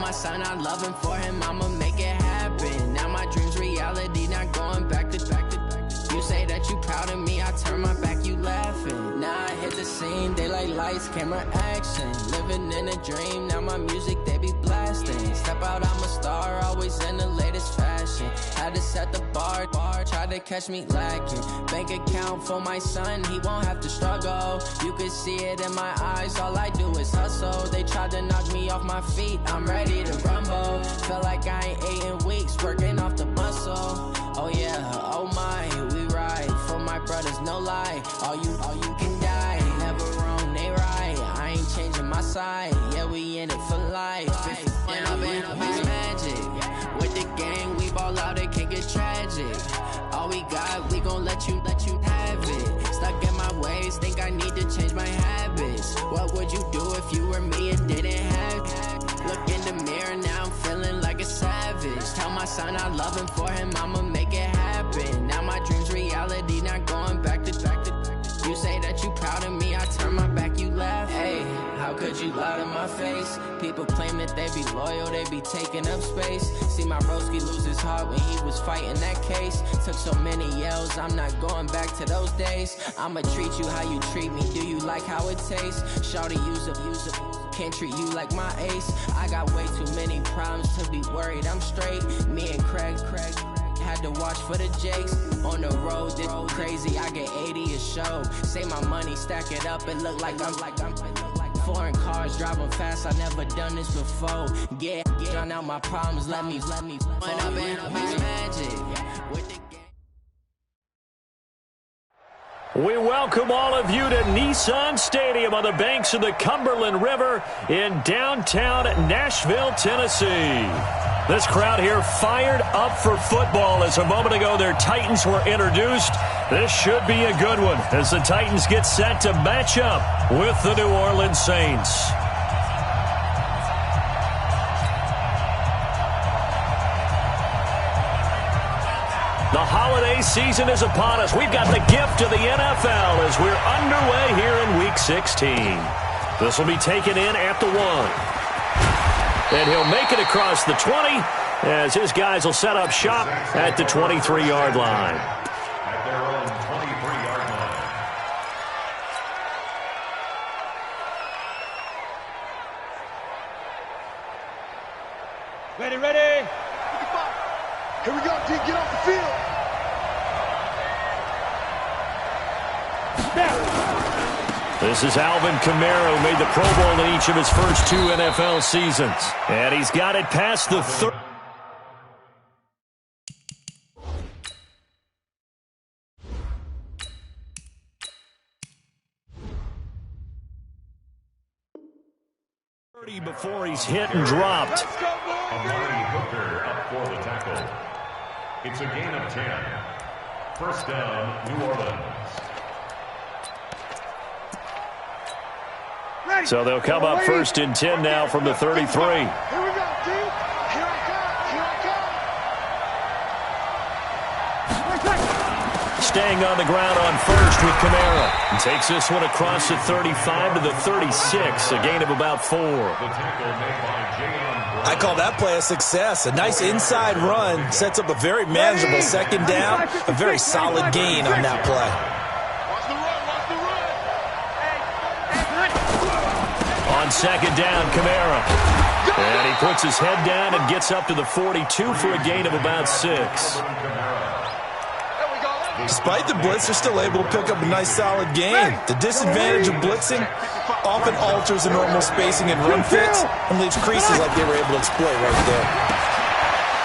my son I love him, for him I'ma make it happen. Now my dream's reality, not going back to. You say that you proud of me, I turn my back, you laughing. Now I hit the scene, daylight lights, camera action. Living in a dream, now my music they be blasting. Step out, I'm a star, always in the latest fashion. Had to set the bar, try to catch me lacking. Bank account for my son, he won't have to struggle. You can see it in my eyes, all I do is hustle. They tried to knock me off my feet, I'm ready to rumble. Feel like I ain't ate in weeks, working off the muscle. Oh yeah, oh my, we ride for my brothers, no lie. All you can die, never wrong, they right. I ain't changing my side, yeah, we in it for life. When I've been magic, with the gang, we ball out, it can't get tragic. All we got, we gon' let you have it. Stuck in my ways, think I need to change my habits. What would you do if you were me and didn't have it? Look in the mirror, now I'm feeling like a savage. Tell my son I love him, for him I'ma make it happen. Now my dream's reality, not going back to. You say that you proud of me, I turn my back, you laugh. Hey, how could you lie to my face? People claim that they be loyal, they be taking up space. See my broski lose his heart when he was fighting that case. Took so many yells, I'm not going back to those days. I'ma treat you how you treat me, do you like how it tastes? Shawty, use up, can't treat you like my ace. I got way too many problems to be worried, I'm straight. Me and Craig had to watch for the Jakes. On the road, this crazy, I get 80 a show. Say my money, stack it up, it look like I'm foreign cars, driving fast, I never done this before. Get drown out my problems, let me when I've been magic with the. We welcome all of you to Nissan Stadium on the banks of the Cumberland River in downtown Nashville, Tennessee. This crowd here fired up for football as a moment ago their Titans were introduced. This should be a good one as the Titans get set to match up with the New Orleans Saints. The holiday season is upon us. We've got the gift of the NFL as we're underway here in Week 16. This will be taken in at the 1. And he'll make it across the 20 as his guys will set up shop at the 23-yard line. At their own 23-yard line. Ready. Here we go, D. Get off the field. This is Alvin Kamara, who made the Pro Bowl in each of his first 2 NFL seasons. And he's got it past the 30. Before he's hit and dropped. Amari Hooker up for the tackle. It's a gain of 10. First down, New Orleans. So they'll come up first and 10 now from the 33. Here we go, dude. Here I come. Staying on the ground on first with Kamara. And takes this one across the 35 to the 36, a gain of about 4. The tackle made by Jayon. I call that play a success. A nice inside run sets up a very manageable second down. A very solid gain on that play. On second down, Kamara. And he puts his head down and gets up to the 42 for a gain of about 6. Despite the blitz, they're still able to pick up a nice solid gain. The disadvantage of blitzing often alters the normal spacing and run fits and leaves creases like they were able to exploit right there.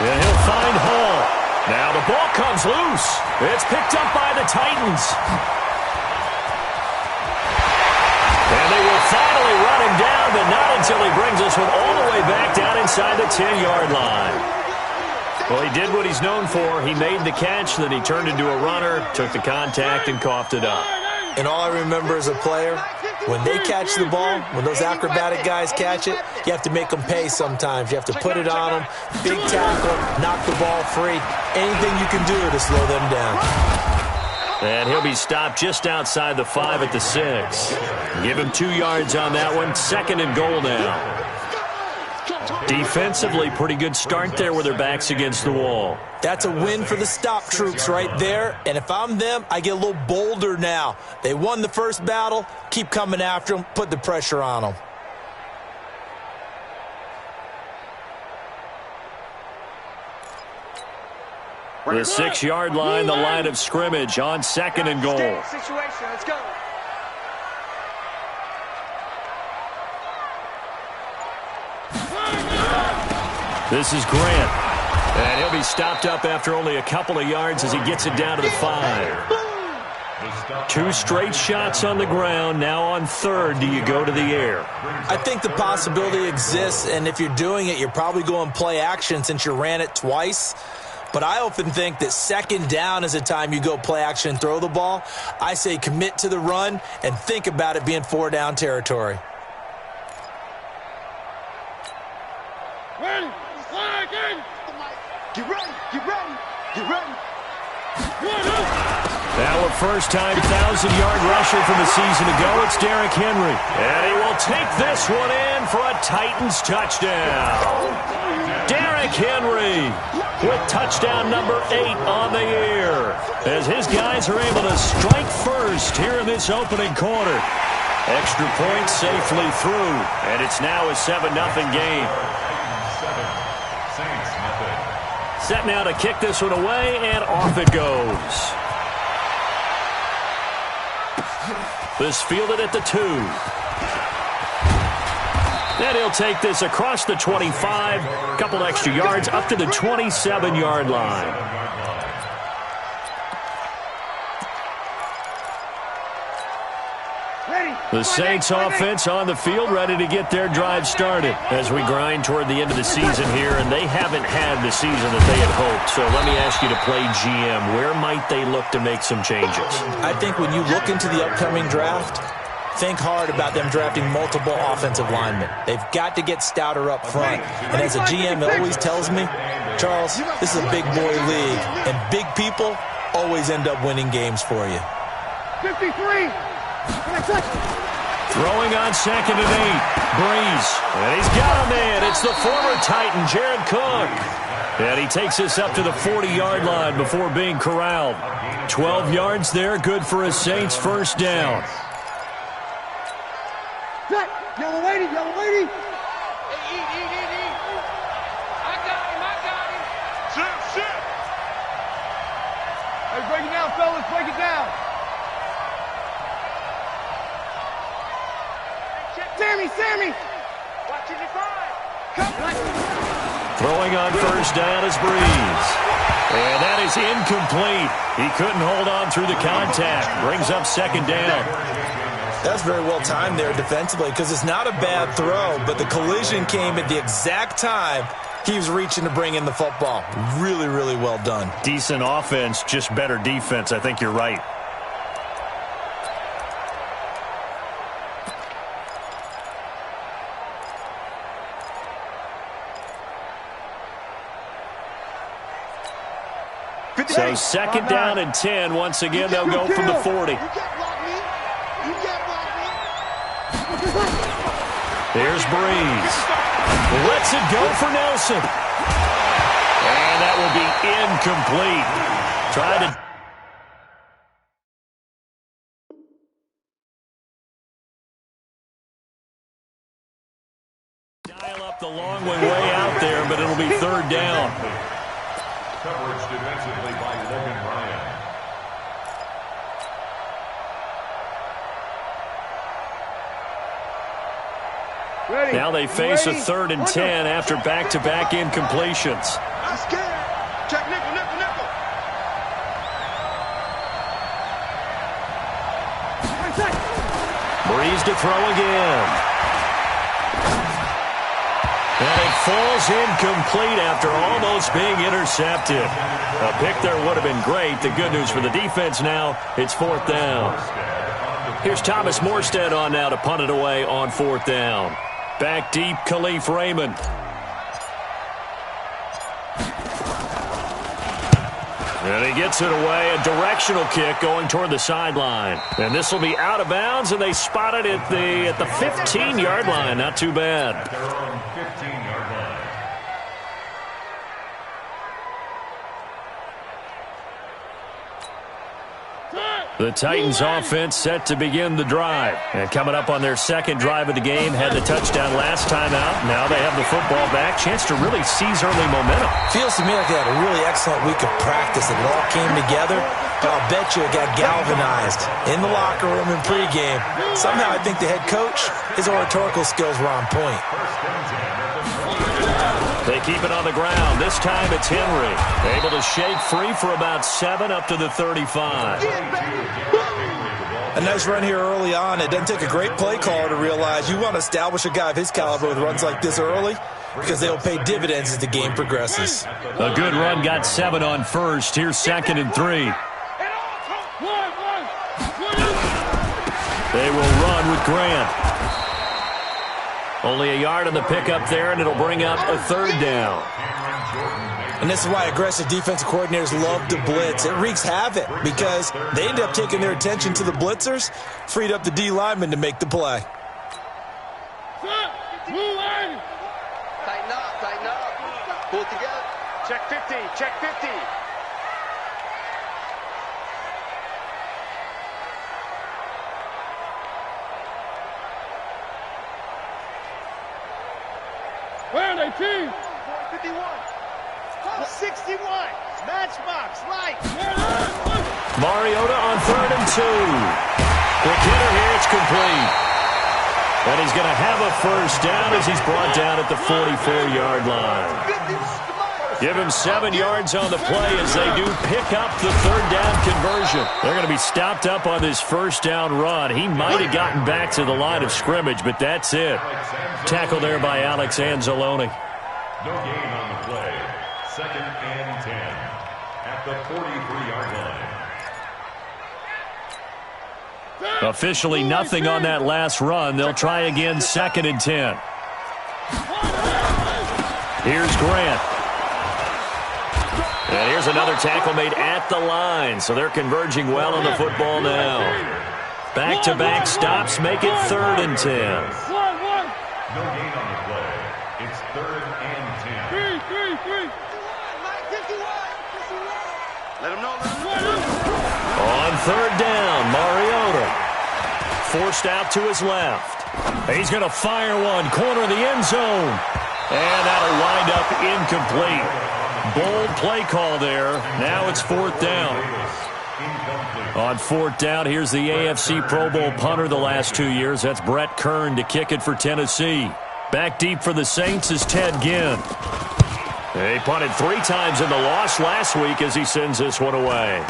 And he'll find Hall. Now the ball comes loose. It's picked up by the Titans. And they will finally run him down, but not until he brings this one all the way back down inside the 10-yard line. Well, he did what he's known for. He made the catch, then he turned into a runner, took the contact, and coughed it up. And all I remember as a player, when they catch the ball, when those acrobatic guys catch it, you have to make them pay sometimes. You have to put it on them, big tackle, knock the ball free. Anything you can do to slow them down. And he'll be stopped just outside the 5 at the 6. Give him 2 yards on that one. Second and goal now. Defensively, pretty good start there with their backs against the wall. That's a win for the stop troops right there. And if I'm them, I get a little bolder now. They won the first battle. Keep coming after them. Put the pressure on them. The 6-yard line, the line of scrimmage on 2nd and goal. Situation. Let's go. This is Grant. And he'll be stopped up after only a couple of yards as he gets it down to the 5. 2 straight shots on the ground. Now on 3rd, do you go to the air? I think the possibility exists, and if you're doing it, you're probably going play action since you ran it twice. But I often think that 2nd down is the time you go play action and throw the ball. I say commit to the run and think about it being 4-down territory. Ready. Flag in. Get ready. Get ready. Get ready. Now a first-time 1,000-yard rusher from the season ago. It's Derrick Henry. And he will take this one in for a Titans touchdown. Derrick Henry with touchdown number 8 on the year, as his guys are able to strike first here in this opening quarter. Extra point safely through, and it's now a 7-0 game. Set now to kick this one away, and off it goes. This fielded at the 2. Then he'll take this across the 25, a couple extra yards up to the 27-yard line. The Saints offense on the field, ready to get their drive started as we grind toward the end of the season here, and they haven't had the season that they had hoped. So let me ask you to play GM. Where might they look to make some changes? I think when you look into the upcoming draft, think hard about them drafting multiple offensive linemen. They've got to get stouter up front. And as a GM, it always tells me, Charles, this is a big boy league, and big people always end up winning games for you. 53. Throwing on 2nd and 8. Breeze. And he's got him in. It's the former Titan, Jared Cook. And he takes this up to the 40-yard line before being corralled. 12 yards there, good for a Saints first down. Yellow lady, yellow lady. I got him. Sit. Hey, break it down, fellas. Break it down. Sammy. Watch it, 5. Throwing on first down is Breeze. And that is incomplete. He couldn't hold on through the contact. Brings up 2nd down. That's very well timed there defensively, because it's not a bad throw, but the collision came at the exact time he was reaching to bring in the football. Really, really well done. Decent offense, just better defense. I think you're right. So 2nd down and 10. Once again, they'll go from the 40. There's Breeze. Lets it go for Nelson. And that will be incomplete. Tried to dial up the long way out there, but it'll be 3rd down. Coverage defensively by Logan Ryan. Ready. Now they face a 3rd and 10 after back-to-back incompletions. I'm scared. Check nickel. Breeze to throw again. And it falls incomplete after almost being intercepted. A pick there would have been great. The good news for the defense now, it's 4th down. Here's Thomas Morstead on now to punt it away on 4th down. Back deep, Khalif Raymond. And he gets it away, a directional kick going toward the sideline. And this will be out of bounds, and they spot it at the 15-yard line. Not too bad. At their own 15-yard line. The Titans offense set to begin the drive. And coming up on their second drive of the game, had the touchdown last time out. Now they have the football back. Chance to really seize early momentum. Feels to me like they had a really excellent week of practice and it all came together. But I'll bet you it got galvanized in the locker room in pregame. Somehow I think the head coach, his oratorical skills were on point. They keep it on the ground. This time it's Henry. Able to shake free for about 7 up to the 35. A nice run here early on. It doesn't take a great play caller to realize you want to establish a guy of his caliber with runs like this early because they'll pay dividends as the game progresses. A good run got 7 on first. Here's 2nd and 3. They will run with Grant. Only a yard on the pickup there, and it'll bring up a 3rd down. And this is why aggressive defensive coordinators love to blitz. It wreaks havoc because they end up taking their attention to the blitzers, freed up the D lineman to make the play. Tighten up. Pull it together. Check 50, check 50. Where are they, team? 51. 61. Matchbox, right. Mariota on 3rd and 2. Quick hitter here, it's complete. And he's going to have a 1st down as he's brought down at the 44-yard line. Give him 7 yards on the play as they do pick up the 3rd down conversion. They're going to be stopped up on this 1st down run. He might have gotten back to the line of scrimmage, but that's it. Tackle there by Alex Anzalone. No gain on the play. 2nd and 10 at the 43-yard line. Officially nothing on that last run. They'll try again 2nd and 10. Here's Grant. And here's another tackle made at the line. So they're converging well on the football now. Back-to-back stops make it 3rd and 10. No gain on the play. It's 3rd and 10. Let him know. On 3rd down, Mariota. Forced out to his left. He's going to fire one. Corner of the end zone. And that'll wind up incomplete. Bold play call there. Now it's 4th down. On 4th down, here's the AFC Pro Bowl punter the last 2 years. That's Brett Kern to kick it for Tennessee. Back deep for the Saints is Ted Ginn. He punted 3 times in the loss last week as he sends this one away.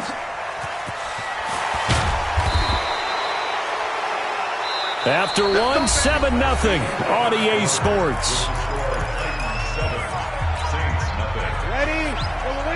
After 1, 7-0 on EA Sports.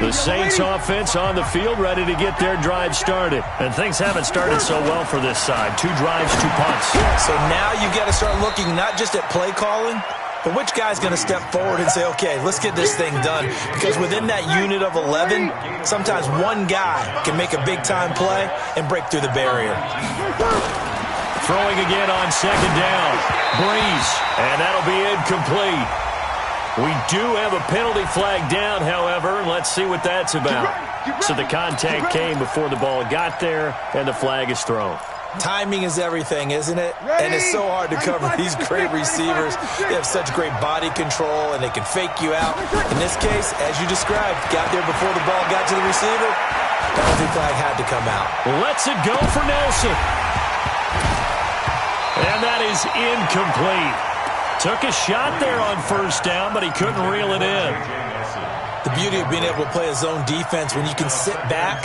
The Saints offense on the field ready to get their drive started. And things haven't started so well for this side. 2 drives, 2 punts. So now you got to start looking not just at play calling, but which guy's going to step forward and say, okay, let's get this thing done. Because within that unit of 11, sometimes one guy can make a big-time play and break through the barrier. Throwing again on 2nd down. Breeze, and that'll be incomplete. We do have a penalty flag down, however. Let's see what that's about. So the contact came before the ball got there, and the flag is thrown. Timing is everything, isn't it? And it's so hard to cover these great receivers. They have such great body control, and they can fake you out. In this case, as you described, got there before the ball got to the receiver. Penalty flag had to come out. Lets it go for Nelson. And that is incomplete. Took a shot there on 1st down, but he couldn't reel it in. The beauty of being able to play a zone defense when you can sit back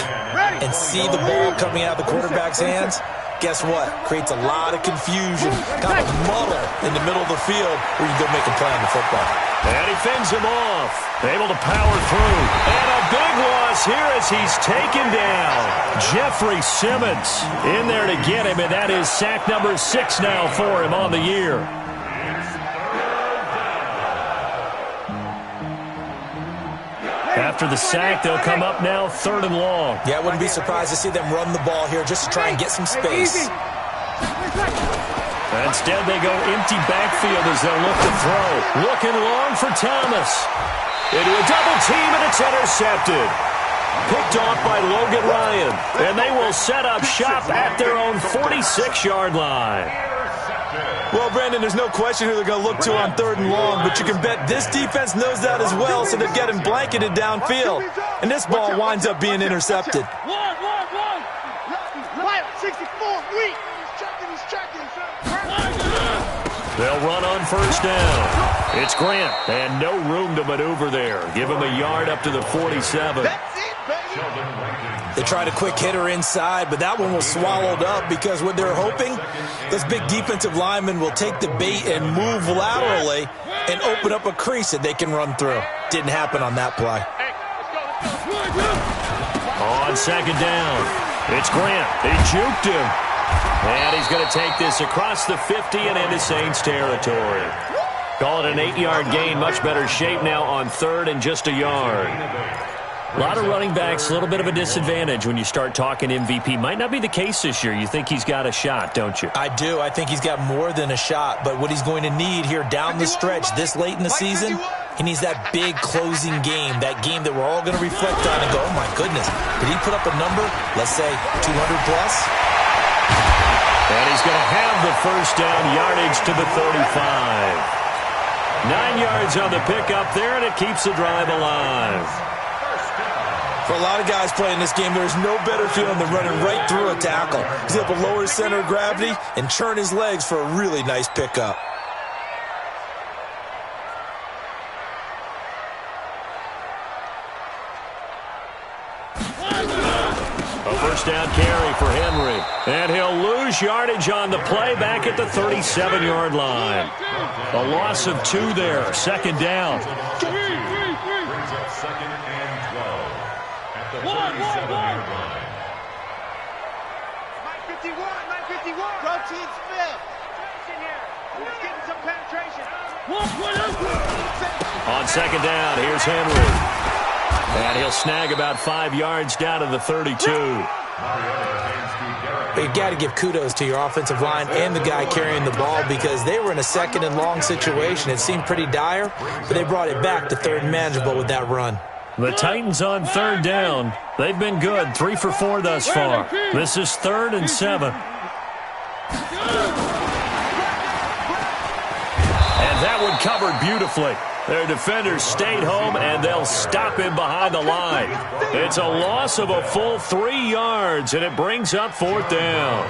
and see the ball coming out of the quarterback's hands, guess what? Creates a lot of confusion, kind of muddle in the middle of the field where you go make a play on the football. And he fends him off. Able to power through. And a big loss here as he's taken down. Jeffrey Simmons in there to get him, and that is sack number 6 now for him on the year. after the sack. They'll come up now 3rd and long. Yeah, I wouldn't be surprised to see them run the ball here just to try and get some space. Instead, they go empty backfield as they'll look to throw. Looking long for Thomas. Into a double team, and it's intercepted. Picked off by Logan Ryan. And they will set up shop at their own 46-yard line. Well, Brandon, there's no question who they're going to look to on 3rd and long, but you can bet this defense knows that as well, so they're getting blanketed downfield. And this ball winds up being intercepted. 64, weak. He's checking, They'll run on 1st down. It's Grant, and no room to maneuver there. Give him a yard up to the 47. They tried a quick hitter inside, but that one was swallowed up because what they're hoping, this big defensive lineman will take the bait and move laterally and open up a crease that they can run through. Didn't happen on that play. On 2nd down, it's Grant. They juked him. And he's going to take this across the 50 and into Saints territory. Call it an 8-yard gain. Much better shape now on 3rd and just a yard. A lot of running backs, a little bit of a disadvantage when you start talking MVP. Might not be the case this year. You think he's got a shot, don't you? I do. I think he's got more than a shot. But what he's going to need here down the stretch this late in the season, he needs that big closing game, that game that we're all going to reflect on and go, oh, my goodness, did he put up a number, let's say 200-plus? And he's going to have the 1st down yardage to the 35. 9 yards on the pickup there, and it keeps the drive alive. For a lot of guys playing this game, there's no better feeling than running right through a tackle. He's able to lower his center of gravity and churn his legs for a really nice pickup. A 1st down carry for Henry. And he'll lose yardage on the play back at the 37-yard line. A loss of 2 there. 2nd down. Brings up 2nd and 12 at the 37-yard line. 951. Protein Smith. He's getting some penetration. On 2nd down, here's Henry. And he'll snag about 5 yards down to the 32. But you've got to give kudos to your offensive line and the guy carrying the ball because they were in a 2nd and long situation. It seemed pretty dire, but they brought it back to 3rd and manageable with that run. The Titans on 3rd down. They've been good, 3 for 4 thus far. This is 3rd and 7. And that one covered beautifully. Their defenders stayed home, and they'll stop him behind the line. It's a loss of a full 3 yards, and it brings up 4th down.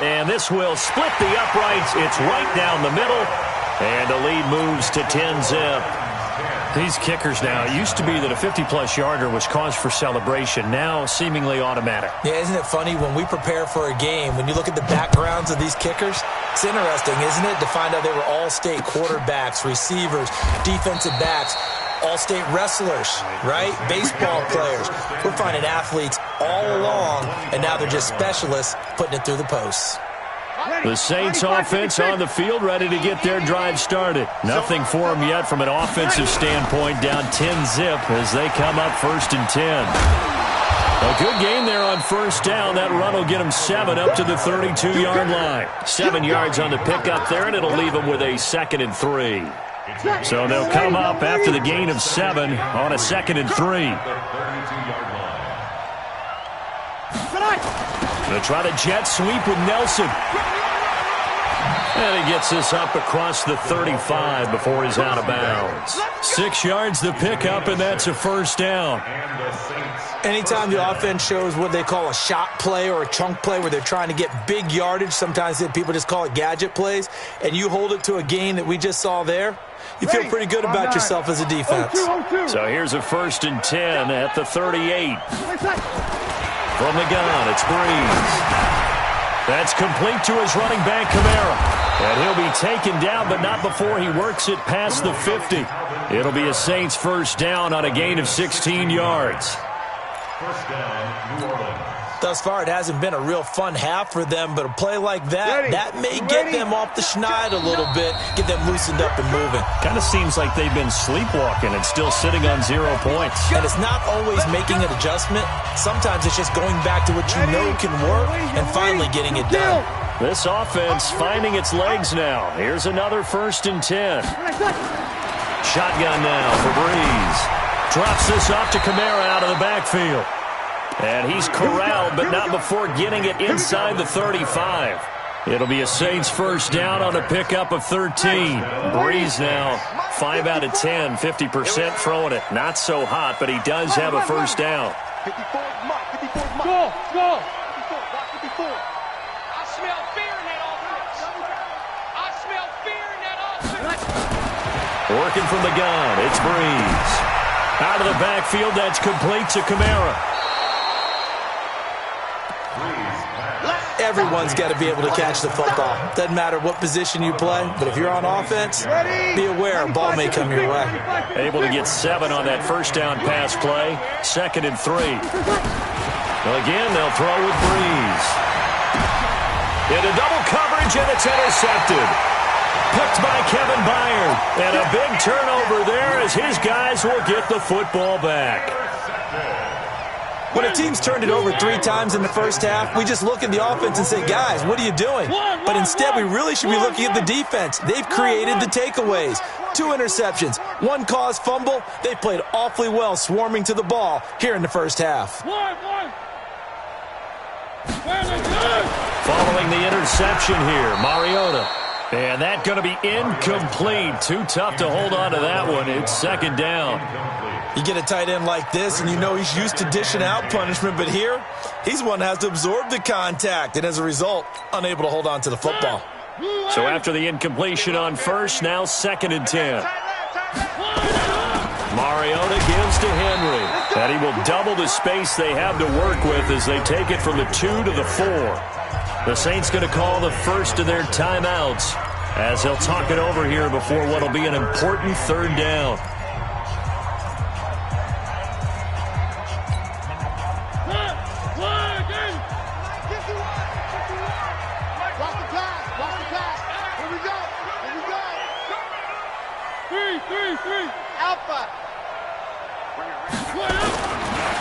And this will split the uprights. It's right down the middle, and the lead moves to 10-zip. These kickers now, it used to be that a 50-plus yarder was cause for celebration. Now, seemingly automatic. Yeah, isn't it funny when we prepare for a game, when you look at the backgrounds of these kickers, it's interesting, isn't it, to find out they were all-state quarterbacks, receivers, defensive backs, all-state wrestlers, right? Baseball players. We're finding athletes all along, and now they're just specialists putting it through the posts. The Saints offense on the field ready to get their drive started. Nothing for them yet from an offensive standpoint, down 10-zip as they come up 1st and 10. A good game there on 1st down. That run will get them 7 up to the 32-yard line. 7 yards on the pickup there, and it'll leave them with a 2nd and 3. So they'll come up after the gain of 7 on a 2nd and 3. They'll try to jet sweep with Nelson. And he gets this up across the 35 before he's out of bounds. 6 yards the pickup, and that's a 1st down. Anytime the offense shows what they call a shot play or a chunk play where they're trying to get big yardage, sometimes people just call it gadget plays, and you hold it to a gain that we just saw there, you feel pretty good about yourself as a defense. So here's a 1st and 10 at the 38. From the gun, it's Breeze. That's complete to his running back, Kamara. And he'll be taken down, but not before he works it past the 50. It'll be a Saints 1st down on a gain of 16 yards. 1st down, New Orleans. Thus far, it hasn't been a real fun half for them, but a play like that, that may get them off the schneid a little bit, get them loosened up and moving. Kind of seems like they've been sleepwalking and still sitting on 0 points. And it's not always making an adjustment. Sometimes it's just going back to what you know can work and finally getting it done. This offense finding its legs now. Here's another 1st and 10. Shotgun now for Breeze. Drops this off to Kamara out of the backfield. And he's corralled, but not before getting it inside the 35. It'll be a Saints 1st down on a pickup of 13. Breeze now 5 out of 10, 50% throwing it. Not so hot, but he does have a 1st down. 54, Mark, 54, Mark. Go. 54, Mark, 54. I smell fear in that offense. I smell fear in that offense. Working from the gun, it's Breeze. Out of the backfield, that's complete to Kamara. Everyone's got to be able to catch the football. Doesn't matter what position you play, but if you're on offense, be aware a ball may come your way. Able to get 7 on that 1st down pass play. 2nd and 3. Well, again, they'll throw with Breeze. Into double coverage, and it's intercepted. Picked by Kevin Byard. And a big turnover there as his guys will get the football back. When a team's turned it over 3 times in the 1st half, we just look at the offense and say, guys, what are you doing? But instead, we really should be looking at the defense. They've created the takeaways. 2 interceptions, 1 caused fumble. They played awfully well swarming to the ball here in the 1st half. Following the interception here, Mariota. And that's going to be incomplete. Too tough to hold on to that one. It's 2nd down. You get a tight end like this, and you know he's used to dishing out punishment, but here, he's one that has to absorb the contact, and as a result, unable to hold on to the football. So after the incompletion on 1st, now 2nd and 10. Mariota gives to Henry, and he will double the space they have to work with as they take it from the 2 to the 4. The Saints going to call the first of their timeouts as they'll talk it over here before what will be an important 3rd down.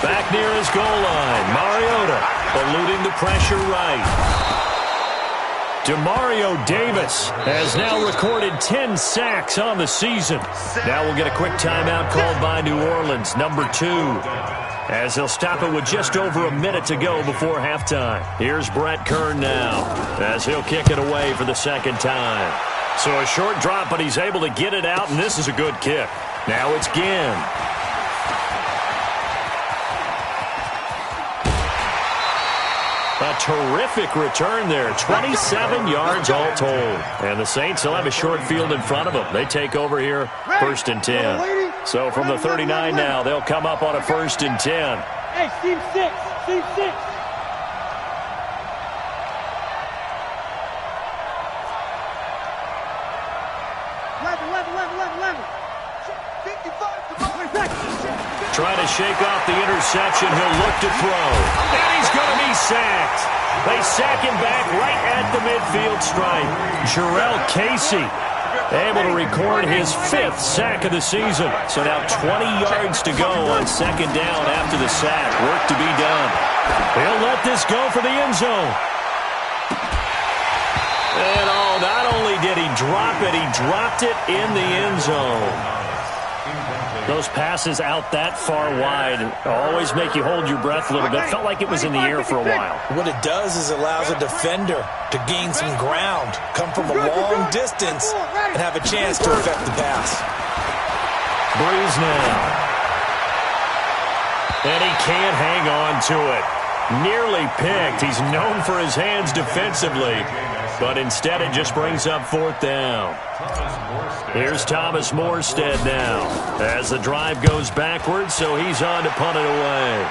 Back near his goal line, Mariota eluding the pressure right. Demario Davis has now recorded 10 sacks on the season. Now we'll get a quick timeout called by New Orleans, number 2, as he'll stop it with just over a minute to go before halftime. Here's Brett Kern now as he'll kick it away for the 2nd time. So a short drop, but he's able to get it out, and this is a good kick. Now it's Ginn. A terrific return there. 27 yards all told. And the Saints will have a short field in front of them. They take over here, 1st and 10. So from the 39 now, they'll come up on a 1st and 10. Hey, team 6. Team 6. Trying to shake off the interception. He'll look to throw. And he's going to be sacked. They sack him back right at the midfield stripe. Jarrell Casey able to record his 5th sack of the season. So now 20 yards to go on 2nd down after the sack. Work to be done. He'll let this go for the end zone. And not only did he drop it, he dropped it in the end zone. Those passes out that far wide always make you hold your breath a little bit. Felt like it was in the air for a while. What it does is it allows a defender to gain some ground, come from a long distance, and have a chance to affect the pass. Breeze now. And he can't hang on to it. Nearly picked. He's known for his hands defensively, but instead it just brings up 4th down. Here's Thomas Morstead now as the drive goes backwards, so he's on to punt it away.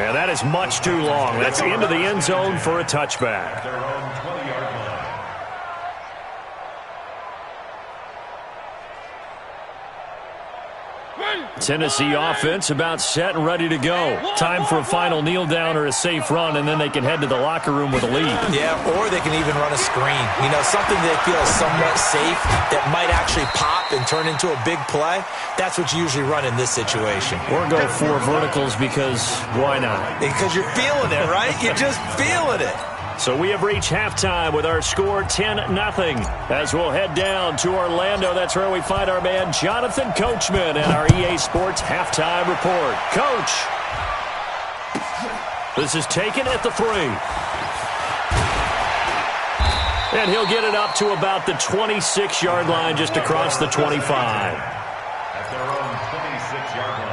And that is much too long. That's into the end zone for a touchback. Tennessee offense about set and ready to go. Time for a final kneel down or a safe run, and then they can head to the locker room with a lead. Yeah, or they can even run a screen. You know, something they feel is somewhat safe that might actually pop and turn into a big play. That's what you usually run in this situation. Or go 4 verticals because why not? Because you're feeling it, right? You're just feeling it. So we have reached halftime with our score 10-0. As we'll head down to Orlando, that's where we find our man Jonathan Coachman and our EA Sports Halftime Report. Coach, this is taken at the 3. And he'll get it up to about the 26-yard line, just across the 25. At their own 26-yard line.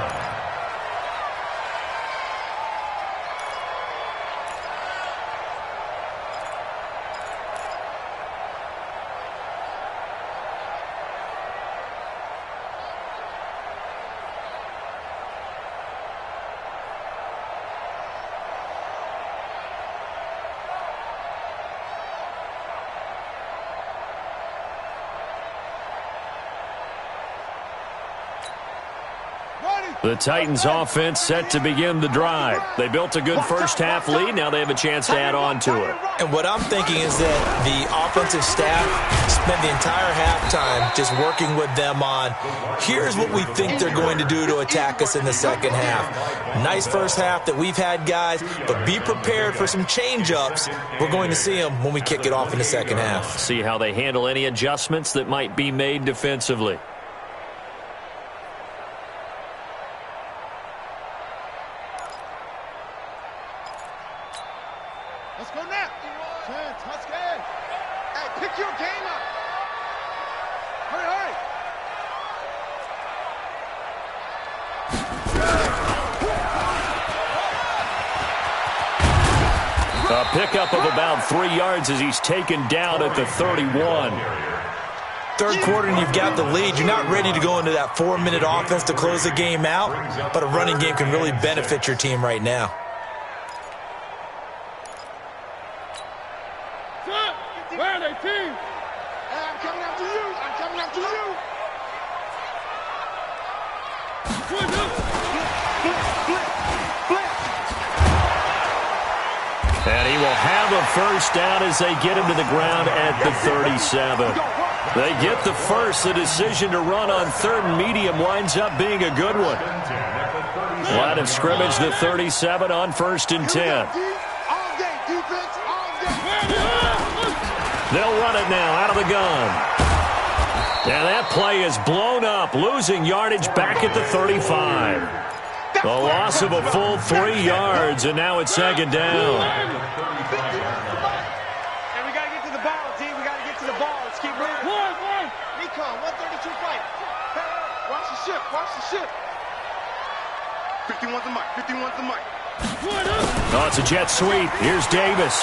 The Titans offense set to begin the drive. They built a good first half lead. Now they have a chance to add on to it. And what I'm thinking is that the offensive staff spent the entire halftime just working with them on, here's what we think they're going to do to attack us in the second half. Nice first half that we've had, guys, but be prepared for some change-ups. We're going to see them when we kick it off in the second half. See how they handle any adjustments that might be made defensively. Let's go now. Let's go. Hey, pick your game up. Hurry, hurry. A pickup of about 3 yards as he's taken down at the 31. Third quarter and you've got the lead. You're not ready to go into that 4-minute offense to close the game out, but a running game can really benefit your team right now. Where are they, team? Hey, I'm coming after you. I'm coming after you. And he will have a first down as they get him to the ground at the 37. They get the first. The decision to run on third and medium winds up being a good one. Line of scrimmage, the 37 on 1st and 10. All day, defense, all day. They'll run it now out of the gun. And that play is blown up, losing yardage back at the 35. The loss of a full 3 yards, and now it's second down. And we got to get to the ball, team. We got to get to the ball. Let's keep moving. Recon, 132 fight. Hey, watch the ship, watch the ship. 51's the mic, 51's the mic. Oh, it's a jet sweep. Here's Davis.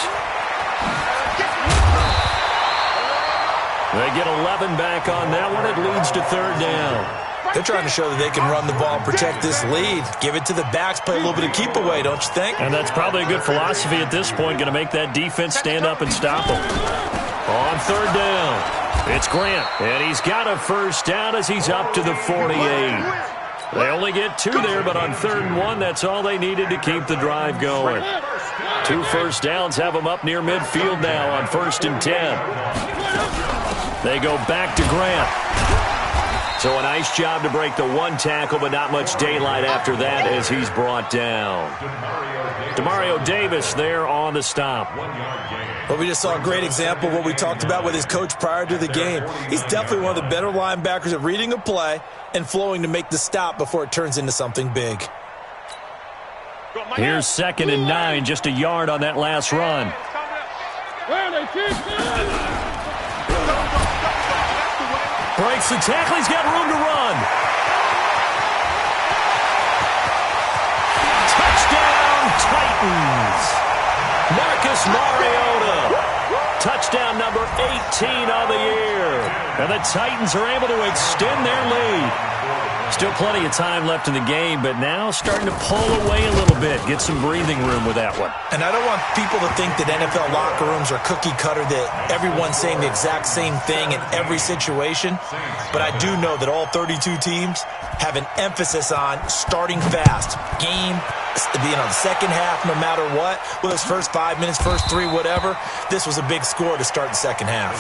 They get 11 back on that one. It leads to third down. They're trying to show that they can run the ball and protect this lead. Give it to the backs, play a little bit of keep away, don't you think? And that's probably a good philosophy at this point, going to make that defense stand up and stop them. On third down, it's Grant, and he's got a first down as he's up to the 48. They only get 2 there, but on 3rd and 1, that's all they needed to keep the drive going. 2 first downs have them up near midfield now on 1st and 10. They go back to Grant. So a nice job to break the 1 tackle, but not much daylight after that as he's brought down. Demario Davis there on the stop. Well, we just saw a great example of what we talked about with his coach prior to the game. He's definitely one of the better linebackers at reading a play and flowing to make the stop before it turns into something big. Here's 2nd and 9, just a yard on that last run. Breaks the tackle. He's got room to run. Touchdown, Titans. Marcus Mariota. Touchdown number 18 on the year. And the Titans are able to extend their lead. Still plenty of time left in the game, but now starting to pull away a little bit. Get some breathing room with that one. And I don't want people to think that NFL locker rooms are cookie cutter, that everyone's saying the exact same thing in every situation. But I do know that all 32 teams have an emphasis on starting fast. Game, the second half, no matter what. Well, those first 5 minutes, first 3, whatever. This was a big score to start the second half.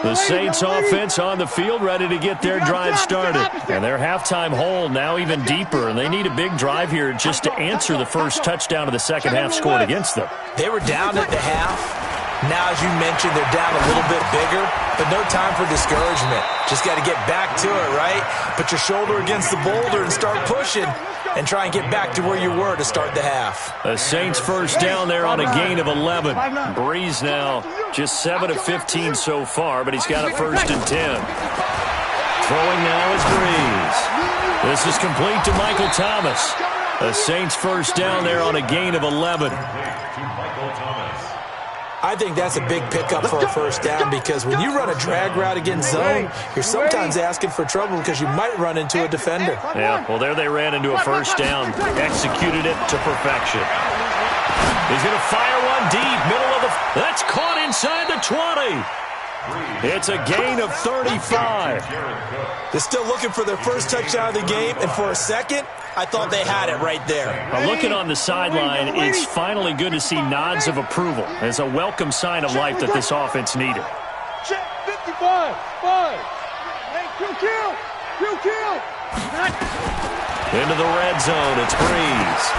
The Saints offense on the field, ready to get their drive started. And their halftime hole now even deeper, and they need a big drive here just to answer the first touchdown of the second half scored against them. They were down at the half. Now, as you mentioned, they're down a little bit bigger, but no time for discouragement. Just got to get back to it, right? Put your shoulder against the boulder and start pushing and try and get back to where you were to start the half. The Saints first down there on a gain of 11. Breeze now just 7 of 15 so far, but he's got a 1st and 10. Throwing now is Breeze. This is complete to Michael Thomas. The Saints first down there on a gain of 11. I think that's a big pickup for a first down, because when you run a drag route against zone, you're sometimes asking for trouble because you might run into a defender. Yeah, well, there they ran into a first down. Executed it to perfection. He's going to fire one deep, middle of the... That's caught inside the 20. It's a gain of 35. They're still looking for their first touchdown of the game, and for a second, I thought they had it right there. Looking on the sideline, it's finally good to see nods of approval. It's a welcome sign of life that this offense needed. Check 55. 5. Kill. Into the red zone, it's Breeze.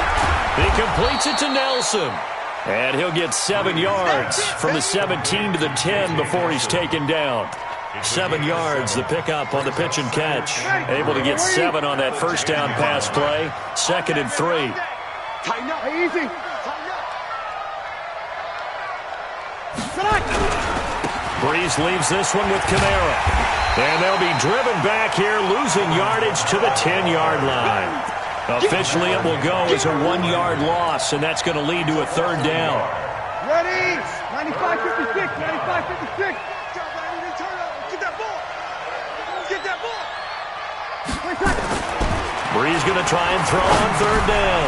He completes it to Nelson. And he'll get 7 yards from the 17 to the 10 before he's taken down. 7 yards, the pickup on the pitch and catch. Able to get 7 on that first down pass play. 2nd and 3. Tighten up. Easy. Breeze leaves this one with Kamara. And they'll be driven back here, losing yardage to the 10-yard line. Officially, it will go as a 1-yard loss, and that's going to lead to a 3rd down. Ready? 95-56. 95-56. Get that ball. Get that ball. Breeze going to try and throw on 3rd down.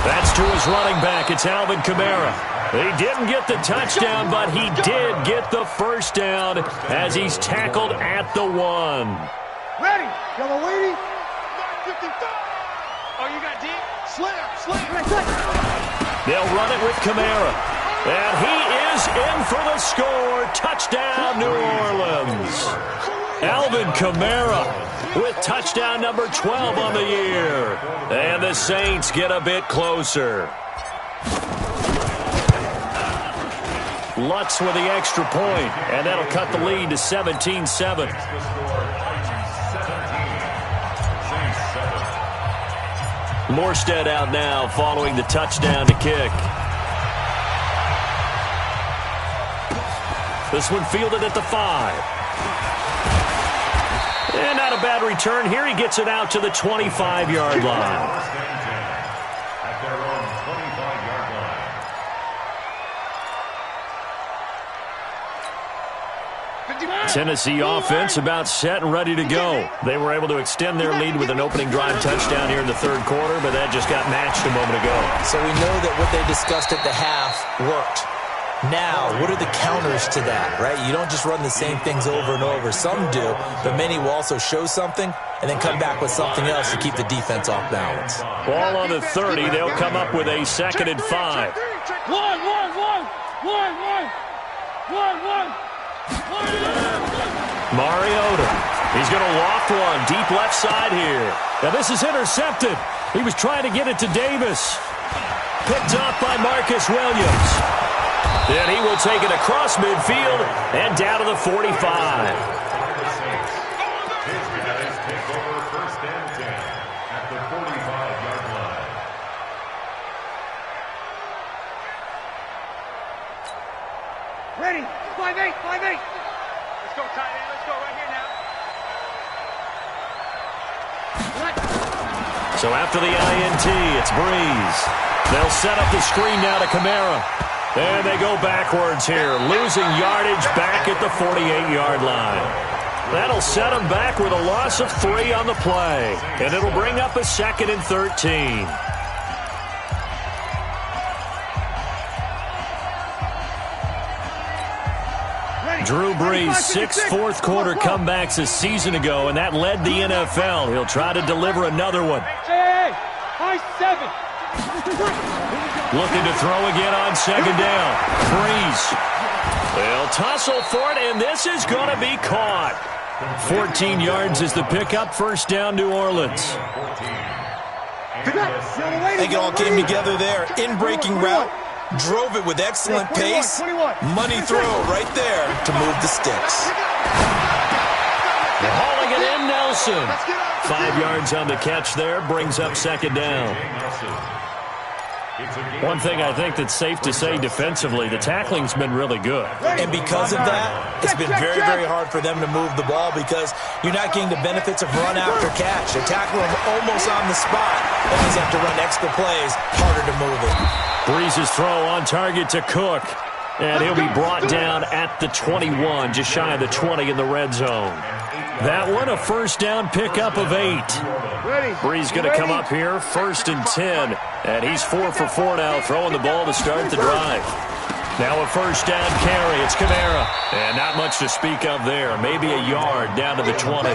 That's to his running back. It's Alvin Kamara. He didn't get the touchdown, but he did get the first down as he's tackled at the 1. Ready? Y'all waiting? 55. Oh, you got deep? Slam. They'll run it with Kamara. And he is in for the score. Touchdown, New Orleans. Alvin Kamara with touchdown number 12 on the year. And the Saints get a bit closer. Lutz with the extra point, and that'll cut the lead to 17-7. Morstead out now following the touchdown to kick. This one fielded at the 5. And not a bad return here. He gets it out to the 25-yard line. At their own 25-yard line. Tennessee offense about set and ready to go. They were able to extend their lead with an opening drive touchdown here in the 3rd quarter, but that just got matched a moment ago. So we know that what they discussed at the half worked. Now, what are the counters to that, right? You don't just run the same things over and over. Some do, but many will also show something and then come back with something else to keep the defense off balance. Ball on the 30. They'll come up with a 2nd and 5. Mariota. He's going to loft one deep left side here. Now this is intercepted. He was trying to get it to Davis. Picked up by Marcus Williams. Then he will take it across midfield and down to the 45. His guys take over 1st and 10 at the 45-yard line. Ready? 5-8. Let's go, tight end. Let's go right here now. So after the INT, it's Breeze. They'll set up the screen now to Kamara. And they go backwards here, losing yardage back at the 48-yard line. That'll set them back with a loss of 3 on the play. And it'll bring up a 2nd and 13. Drew Brees, 6 fourth-quarter comebacks a season ago, and that led the NFL. He'll try to deliver another one. High 7. Looking to throw again on 2nd down. Brees. They'll tussle for it, and this is going to be caught. 14 yards is the pickup. 1st down, New Orleans. I think it all came together there. In-breaking route. Drove it with excellent pace. Money throw right there to move the sticks. Hauling it in, Nelson. 5 yards on the catch there. Brings up 2nd down. One thing I think that's safe to say defensively, the tackling's been really good. And because of that, it's been very, very hard for them to move the ball because you're not getting the benefits of run after catch. They tackle them almost on the spot. That means you have to run extra plays, harder to move it. Brees' throw on target to Cook. And he'll be brought down at the 21, just shy of the 20 in the red zone. That one, a 1st down pickup of 8. Brees going to come up here, 1st and 10. And he's 4 for 4 now, throwing the ball to start the drive. Now a 1st down carry. It's Kamara. And not much to speak of there. Maybe a yard down to the 20.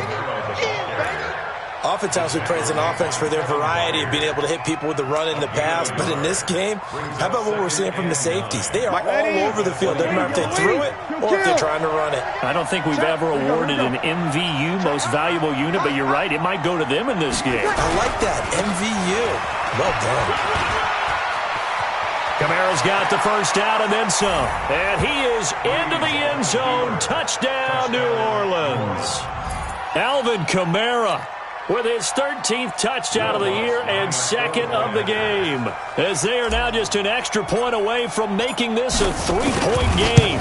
Oftentimes we praise an offense for their variety of being able to hit people with the run in the pass. But in this game, how about what we're seeing from the safeties? They are all over the field. Doesn't matter if they threw it or if they're trying to run it. I don't think we've ever awarded an MVU, most valuable unit, but you're right. It might go to them in this game. I like that. MVU. Well done. Kamara's got the 1st down and then some. And he is into the end zone. Touchdown, New Orleans. Alvin Kamara with his 13th touchdown of the year and 2nd of the game, as they are now just an extra point away from making this a 3-point game.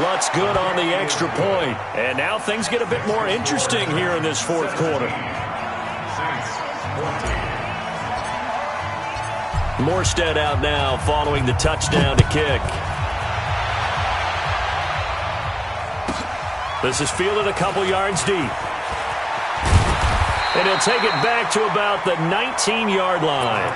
Lutz good on the extra point, and now things get a bit more interesting here in this 4th quarter. Morstead out now following the touchdown to kick. This is fielded a couple yards deep. And he'll take it back to about the 19-yard line.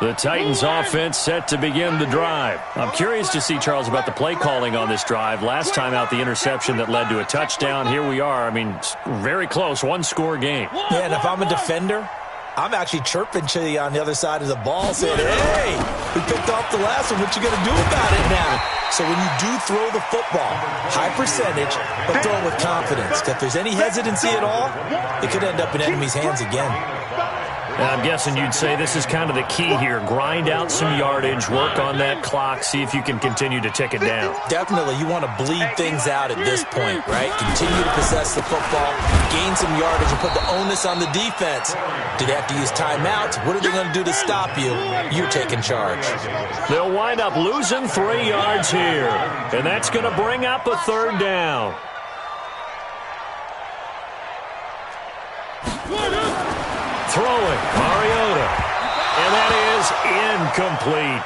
The Titans offense set to begin the drive. I'm curious to see, Charles, about the play calling on this drive. Last time out, the interception that led to a touchdown. Here we are. I mean, very close, 1-score game. Yeah, and if I'm a defender, I'm actually chirping to you on the other side of the ball saying, hey, we picked off the last one. What you going to do about it now? So when you do throw the football, high percentage, but throw it with confidence. If there's any hesitancy at all, it could end up in enemy's hands again. I'm guessing you'd say this is kind of the key here. Grind out some yardage, work on that clock, see if you can continue to tick it down. Definitely. You want to bleed things out at this point, right? Continue to possess the football, gain some yardage, and put the onus on the defense. Do they have to use timeouts? What are they going to do to stop you? You're taking charge. They'll wind up losing 3 yards here, and that's going to bring up a 3rd down. Throwing, Mariota. And that is incomplete.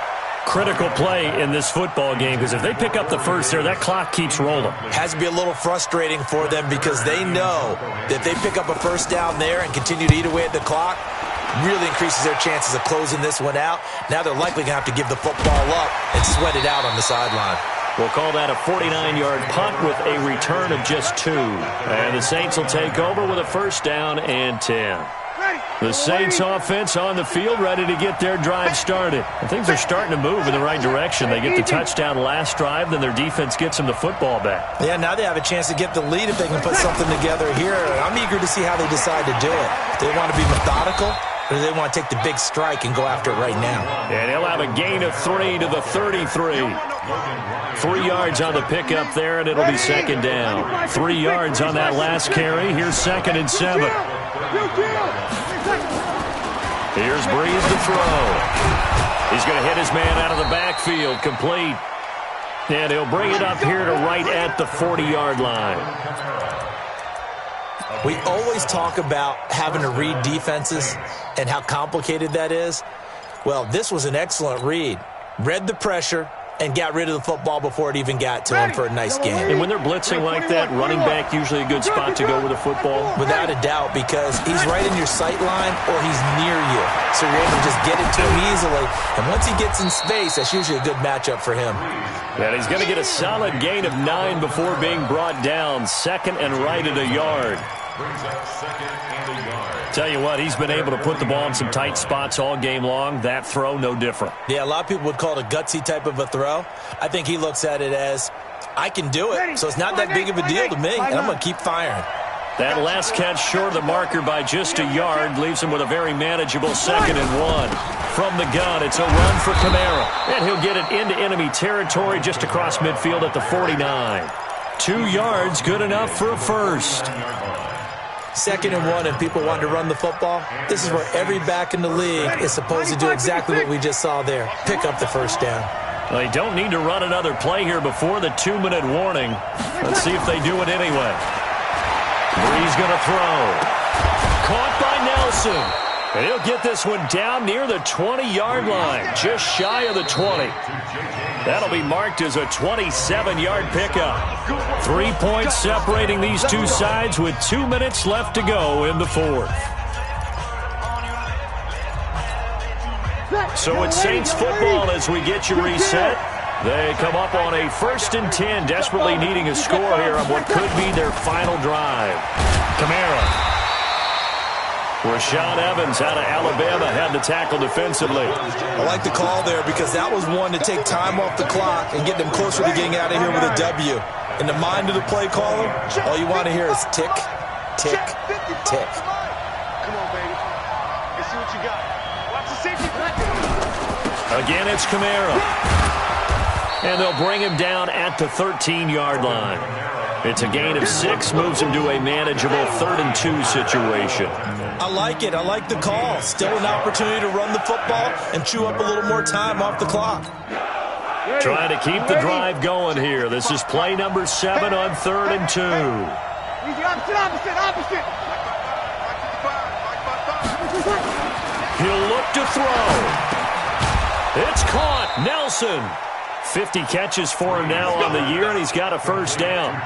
Critical play in this football game, because if they pick up the first there, that clock keeps rolling. Has to be a little frustrating for them because they know that if they pick up a 1st down there and continue to eat away at the clock, really increases their chances of closing this one out. Now they're likely going to have to give the football up and sweat it out on the sideline. We'll call that a 49-yard punt with a return of just 2. And the Saints will take over with a 1st down and 10. The Saints offense on the field ready to get their drive started. And things are starting to move in the right direction. They get the touchdown last drive, then their defense gets them the football back. Yeah, now they have a chance to get the lead if they can put something together here. I'm eager to see how they decide to do it. Do they want to be methodical, or do they want to take the big strike and go after it right now? And he'll have a gain of 3 to the 33. 3 yards on the pickup there, and it'll be 2nd down. 3 yards on that last carry. Here's 2nd and 7. Here's Brees to throw. He's going to hit his man out of the backfield, complete. And he'll bring it up here to right at the 40-yard line. We always talk about having to read defenses and how complicated that is. Well, this was an excellent read. Read the pressure and got rid of the football before it even got to him for a nice game. And when they're blitzing like that, running back usually a good spot to go with the football? Without a doubt, because he's right in your sight line or he's near you. So you're able to just get it to him easily. And once he gets in space, that's usually a good matchup for him. And he's going to get a solid gain of 9 before being brought down. Second and right at a yard. Brings up second and a yard. Tell you what, he's been able to put the ball in some tight spots all game long. That throw, no different. Yeah, a lot of people would call it a gutsy type of a throw. I think he looks at it as, I can do it, so it's not that big of a deal to me, and I'm going to keep firing. That last catch short of the marker by just a yard leaves him with a very manageable second and 1. From the gun, it's a run for Kamara, and he'll get it into enemy territory just across midfield at the 49. 2 yards, good enough for a first. Second and 1, and people want to run the football. This is where every back in the league is supposed to do exactly what we just saw there. Pick up the first down. They don't need to run another play here before the 2-minute warning. Let's see if they do it anyway. Bree's going to throw. Caught by Nelson. And he'll get this one down near the 20-yard line, just shy of the 20. That'll be marked as a 27-yard pickup. 3 points separating these two sides with 2 minutes left to go in the fourth. So it's Saints football as we get you reset. They come up on a 1st and 10, desperately needing a score here on what could be their final drive. Kamara. Rashaan Evans out of Alabama had the tackle defensively. I like the call there because that was one to take time off the clock and get them closer to getting out of here with a W. In the mind of the play caller, all you want to hear is tick, tick, tick. Come on, baby. Let's see what you got. Watch the safety. Again, it's Kamara. And they'll bring him down at the 13-yard line. It's a gain of 6, moves him to a manageable 3rd and 2 situation. I like it. I like the call. Still an opportunity to run the football and chew up a little more time off the clock. Trying to keep the drive going here. This is play number 7 on 3rd and 2. Opposite. He'll look to throw. It's caught. Nelson. 50 catches for him now on the year, and he's got a first down.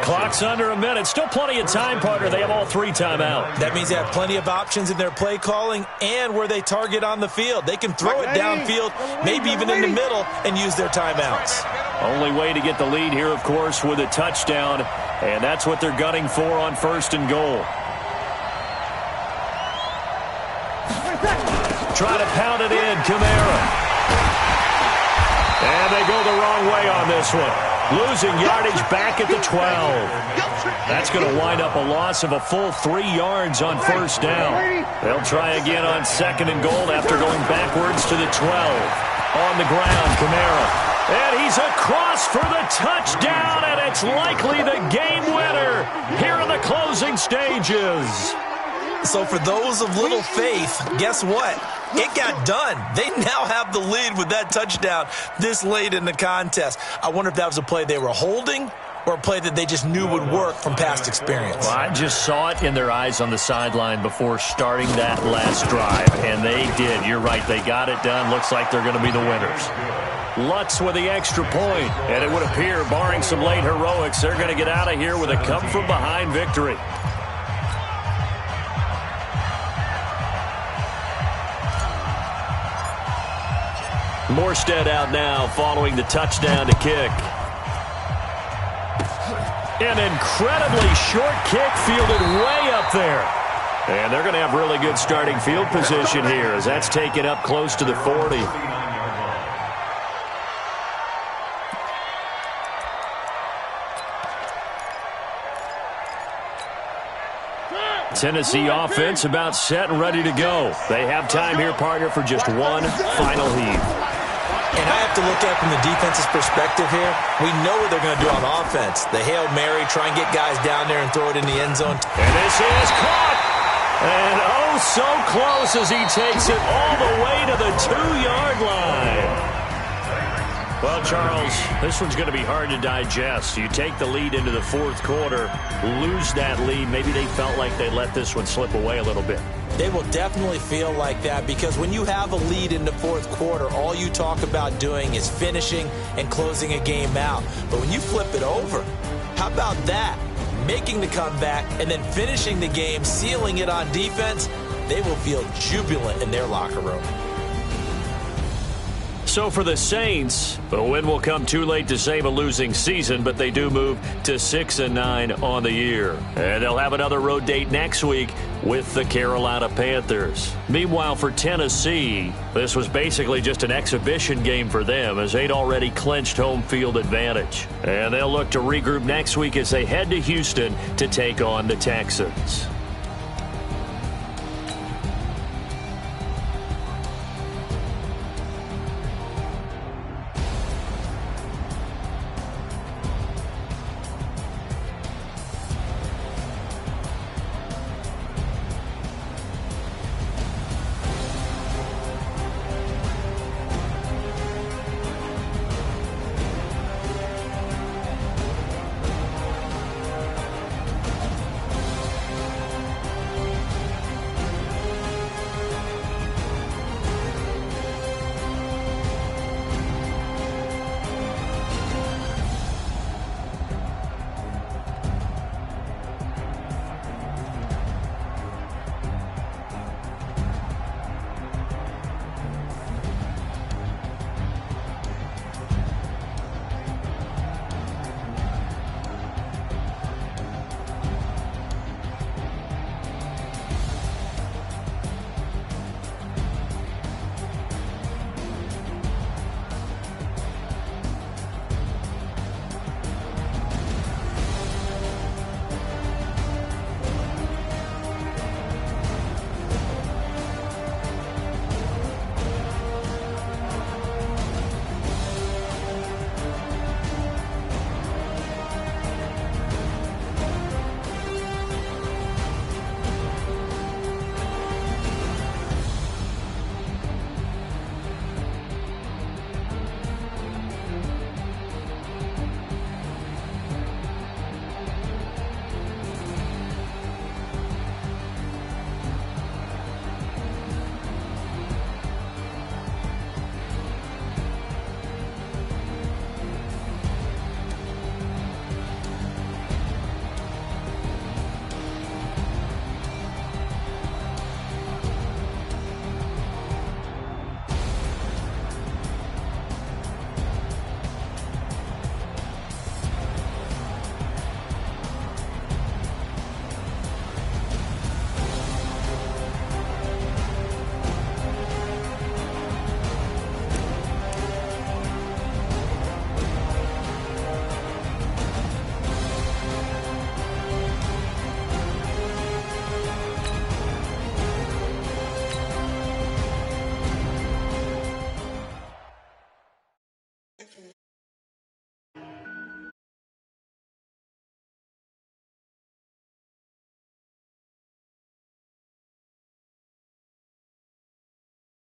Clock's under a minute. Still plenty of time, partner. They have all 3 timeouts. That means they have plenty of options in their play calling and where they target on the field. They can throw it downfield, maybe even in the middle, and use their timeouts. Only way to get the lead here, of course, with a touchdown, and that's what they're gunning for on 1st and goal. Try to pound it in, Kamara. And they go the wrong way on this one. Losing yardage back at the 12. That's going to wind up a loss of a full 3 yards on 1st down. They'll try again on 2nd and goal after going backwards to the 12. On the ground, Kamara. And he's across for the touchdown, and it's likely the game winner here in the closing stages. So for those of little faith, guess what? It got done. They now have the lead with that touchdown this late in the contest. I wonder if that was a play they were holding or a play that they just knew would work from past experience. Well, I just saw it in their eyes on the sideline before starting that last drive, and they did. You're right. They got it done. Looks like they're going to be the winners. Lutz with the extra point, and it would appear, barring some late heroics, they're going to get out of here with a come-from-behind victory. Morstead out now following the touchdown to kick. An incredibly short kick fielded way up there. And they're going to have really good starting field position here as that's taken up close to the 40. Tennessee offense about set and ready to go. They have time here, partner, for just one final heave. And I have to look at it from the defense's perspective here. We know what they're going to do on offense. The Hail Mary, try and get guys down there and throw it in the end zone. And this is caught. And oh, so close as he takes it all the way to the 2-yard line. Well, Charles, this one's going to be hard to digest. You take the lead into the fourth quarter, lose that lead. Maybe they felt like they let this one slip away a little bit. They will definitely feel like that because when you have a lead in the fourth quarter, all you talk about doing is finishing and closing a game out. But when you flip it over, how about that? Making the comeback and then finishing the game, sealing it on defense, they will feel jubilant in their locker room. So for the Saints, the win will come too late to save a losing season, but they do move to 6-9 on the year. And they'll have another road date next week with the Carolina Panthers. Meanwhile, for Tennessee, this was basically just an exhibition game for them as they'd already clinched home field advantage. And they'll look to regroup next week as they head to Houston to take on the Texans.